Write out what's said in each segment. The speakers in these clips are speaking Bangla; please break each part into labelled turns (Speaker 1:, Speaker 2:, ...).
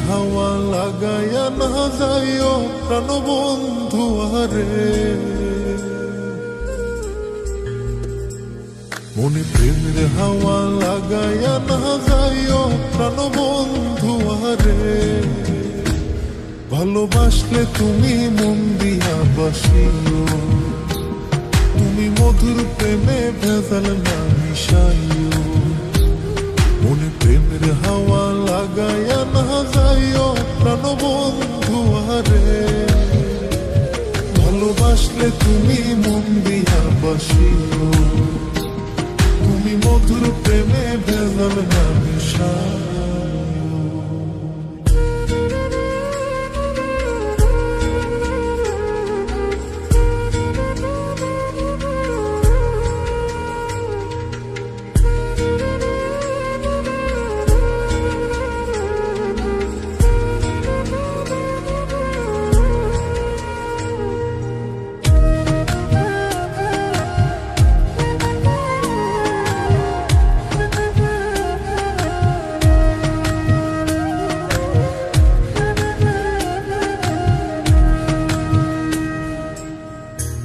Speaker 1: হাওয়া লাগায়া না যাইও প্রাণবন্ধু আরে, মনে প্রেমের হাওয়া লাগায়া না যাইও প্রাণবন্ধু আরে। ভালোবাসলে তুমি মন দিয়া বাসিও, তুমি মধুর প্রেমে ভেজাল না মিশাইও। মনে প্রেমের হাওয়া লাগায়া না যাইও প্রাণবন্ধু আরে। ভালোবাসলে তুমি মন দিয়া বাসিও, তুমি মধুর প্রেমে ভেজাল না মিশাইও।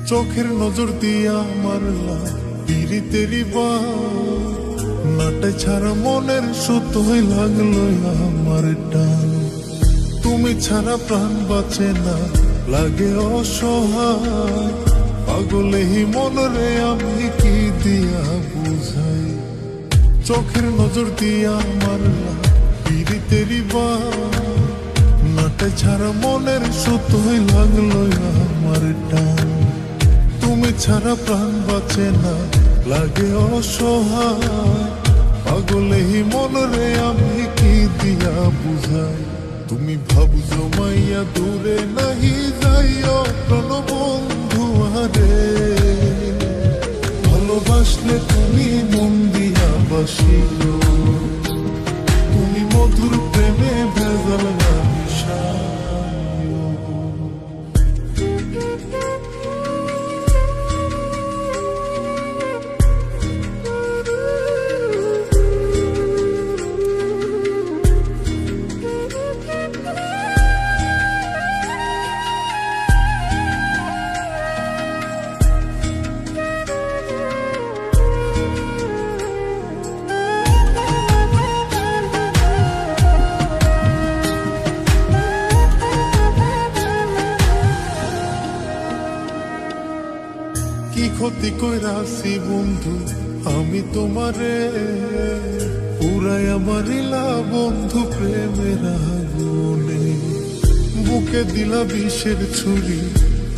Speaker 1: চোখের নজর দিয়া মারলা পিরিতেরি নাটে ছাড়া মনের সুতোই লাগলো আমার টান। তুমি ছাড়া প্রাণ বাঁচে না, লাগে অসহায়। পাগলেহি মনরে আমি কি দিয়া বুঝাই। চোখের নজর দিয়া মারলা পিরিতেরি নাটে ছাড়া মনের সুতোই লাগলো আমার টান। তুমি ছাড়া প্রাণ বাঁচে না, লাগে অসহায়। পাগলেহি মনরে আমি কি দিয়া বুঝাই। তুমি ভাবছো মাইয়া দূরে নাহি যাইও প্রাণবন্ধু আরে। ভালোবাসলে তুমি মন দিয়া বাসিও, তুমি মধুর প্রেমে ভেজাল না মিশাইও। কি ক্ষতি কইরাছি বন্ধু আমি তোমারে, পুরাইয়া মারিলা বন্ধু প্রেমের আগুনে। বুকে দিলা বিষের ছুরি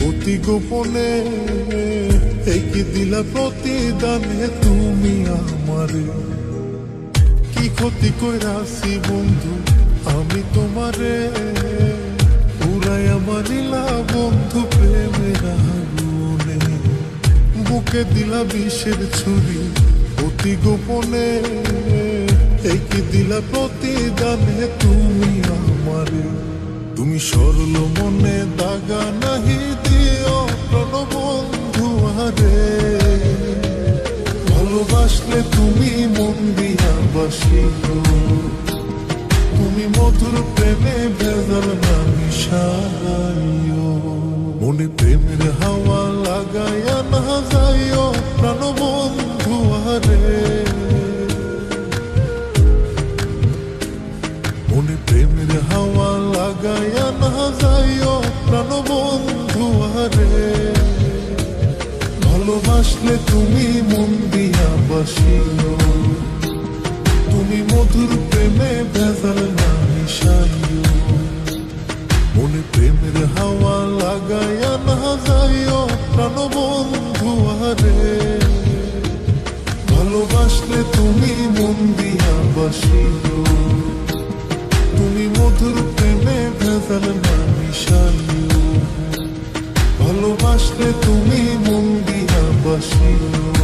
Speaker 1: অতি গোপনে, কি দিলা প্রতিদানে তুমি আমারে। কি ক্ষতি কইরাছি বন্ধু আমি তোমারে, পুরাইয়া মারিলা বন্ধু প্রেমের আগুনে। বুকে দিলা বিষের ছুরি অতি গোপনে, কি দিলা প্রতিদানে তুমি আমারে। তুমি সরল মনে দাগা নাহি দিও প্রাণবন্ধু আরে। ভালোবাসলে তুমি মন দিয়া বাসিও, তুমি মধুর প্রেমে ভেজাল না মিশাইও। মনে প্রেমের হাওয়া লাগায়া না যাইও প্রাণবন্ধু আরে। মনে প্রেমের হাওয়া লাগায়া না যাইও প্রাণবন্ধু আরে। ভালোবাসলে তুমি মন দিয়া বাসিও, তুমি মধুর প্রেমে ভেজাল না মিশাইও। মনে প্রেমের হাওয়া লাগায়া না যাইও প্রাণবন্ধু আরে। ভালোবাসলে তুমি মন দিয়া বাসিও, তুমি মধুর প্রেমে ভেজাল না মিশাইও। ভালোবাসলে তুমি মন দিয়া বাসিও।